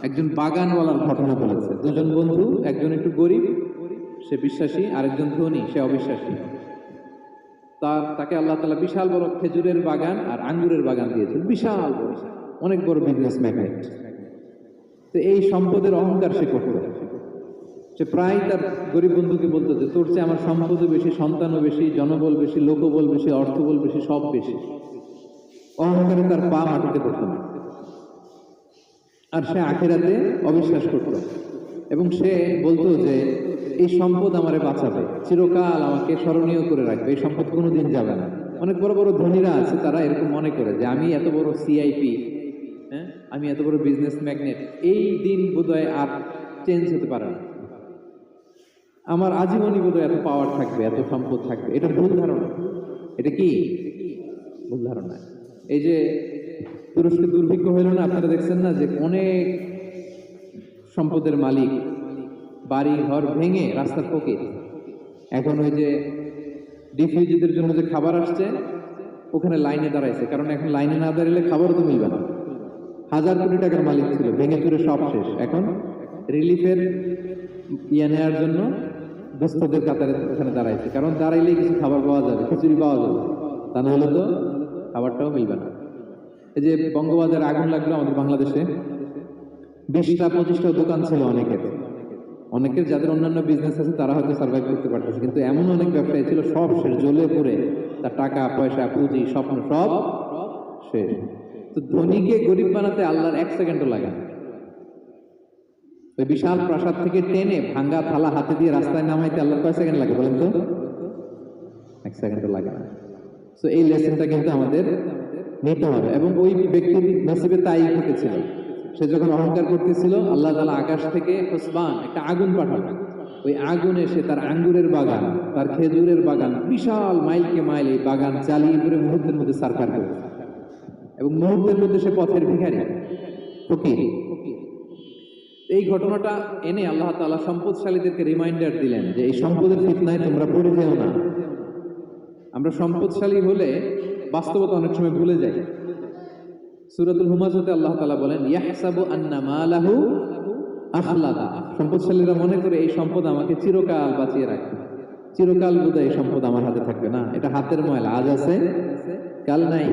একজন বাগানওয়ালার ঘটনা বলেছে। দুজন বন্ধু, একজন একটু গরিব, সে বিশ্বাসী, আরেকজন ধনী, সে অবিশ্বাসী। তাকে আল্লাহ তাআলা বিশাল বড় খেজুরের বাগান আর আঙ্গুরের বাগান দিয়েছেন, বিশাল বড়, অনেক বড় বিজনেস ম্যাগনেট। তো এই সম্পদের অহংকার সে করত। সে প্রায় তার গরিব বন্ধুকে বলতো যে তোর চেয়ে আমার সম্পদও বেশি, সন্তানও বেশি, জনবল বেশি, লোকবল বেশি, অর্থবল বেশি, সব বেশি। অহংকারে তার পা মাটিতে পড়তো না। আর সে আখিরাতে অবিশ্বাস করত এবং সে বলতো যে এই সম্পদ আমারে বাঁচাবে, চিরকাল আমাকে স্মরণীয় করে রাখবে, এই সম্পদ কোনোদিন যাবে না। অনেক বড় বড় ধনীরা আছে, তারা এরকম মনে করে যে আমি এত বড় সিআইপি, হ্যাঁ, আমি এত বড় বিজনেস ম্যাগনেট, এই দিন বোধহয় আর চেঞ্জ হতে পারে না, আমার আজীবনই বোধহয় এত পাওয়ার থাকবে, এত সম্পদ থাকবে। এটা ভুল ধারণা। এটা কি ভুল ধারণা? এই যে তুরস্কে দুর্ভিক্ষ হইল না, আপনারা দেখছেন না যে অনেক সম্পদের মালিক বাড়ি ঘর ভেঙে রাস্তার ফকির। এখন ওই যে ডিফিউজিদের জন্য যে খাবার আসছে, ওখানে লাইনে দাঁড়াইছে, কারণ এখন লাইনে না দাঁড়ালে খাবারও তো মিলবে না। 1000 কোটি টাকার মালিক ছিল, ভেঙে চুরে সব শেষ। এখন রিলিফের নেওয়ার জন্য দুস্থদের কাতারে ওখানে দাঁড়াইছে, কারণ দাঁড়াইলেই কিছু খাবার পাওয়া যাবে, খিচুড়ি পাওয়া যাবে, তা না হলে তো খাবারটাও মিলবে না। এই যে বঙ্গবাজারে আগুন লাগলো আমাদের বাংলাদেশে, 20টা-25টা দোকান ছিল অনেকের যাদের অন্যান্য বিজনেস আছে তারা হয়তো সার্ভাইভ করতে পারতেছে, কিন্তু এমন অনেক ব্যবসায়ী ছিল সব শেষ, জ্বলে পড়ে তার টাকা পয়সা পুঁজি স্বপ্ন সব শেষ। তো ধনীকে গরিব বানাতে আল্লাহর 1 সেকেন্ডও লাগে না। ওই বিশাল প্রাসাদ থেকে টেনে ভাঙ্গা থালা হাতে দিয়ে রাস্তায় নামাইতে আল্লাহর কয় সেকেন্ড লাগে বলেন তো? 1 সেকেন্ডও লাগে না। তো এই লেসনটা কিন্তু আমাদের নিতে হবে। এবং ওই ব্যক্তির নসিবে তাই ঘটেছিল। সে যখন অহংকার করতেছিল, আল্লাহ তাআলা আকাশ থেকে হুসবান একটা আগুন পাঠালেন। ওই আগুন এসে তার আঙ্গুরের বাগান, তার খেজুরের বাগান, বিশাল মাইলকে মাইল এই বাগান চালিয়ে করে মুহূর্তের মধ্যে সারকার করে, এবং মুহূর্তের মধ্যে সে পথের ভিখারি, ফকির। এই ঘটনাটা এনে আল্লাহ তাআলা সম্পদশালীদেরকে রিমাইন্ডার দিলেন যে এই সম্পদের ফিতনায় তোমরা পড়ে যেও না। আমরা সম্পদশালী হলে বাস্তবতা অনেক সময় ভুলে যাই। সূরাতুল হুমাযাতে আল্লাহ তাআলা বলেন ইয়াহসাবু আন্না মালাহু আখলাদা। সম্পদশালীরা মনে করে এই সম্পদ আমাকে চিরকাল বাঁচিয়ে রাখবে, চিরকাল বোধহয় এই সম্পদ আমার হাতে থাকবে না, এটা হাতের ময়লা, আজ আছে কাল নাই।